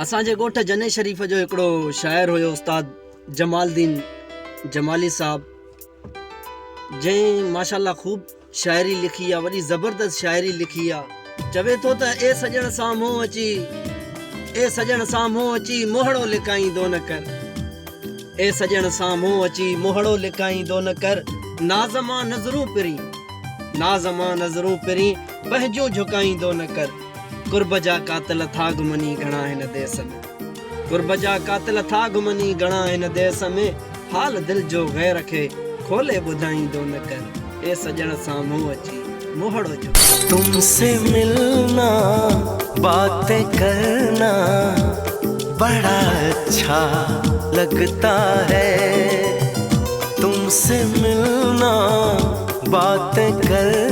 असांजे ॻोठ जने शरीफ़ जो हिकिड़ो शाइर हुयो उस्ताद जमालदीन जमाली साहब, जंहिं माशाल्लाह ख़ूब शाइरी लिखी आहे, वॾी ज़बरदस्त शाइरी लिखी आहे। चवे थो त ए सजण साम्हूं अची, ए सजण साम्हूं अची मोहड़ो लिकाईंदो न कर, ए सजण साम्हूं अची मोहड़ो लिकाईंदो न कर, नाज़मां नज़रूं पिरी, नाज़मां नज़रूं पिरी पंहिंजो झुकाईंदो न कर। कुर्ब जा कातिल था घुमनी घणा हिन देस में, कुर्ब जा कातिल था घुमनी घणा हिन देस में, हाल दिल जो गैर खे खोले ॿुधाईंदो न कर, ए सजण साम्हूं अची मोहड़ो जो। तुमसे मिलना बातें करना बड़ा अच्छा लगता है, तुमसे मिलना बातें करना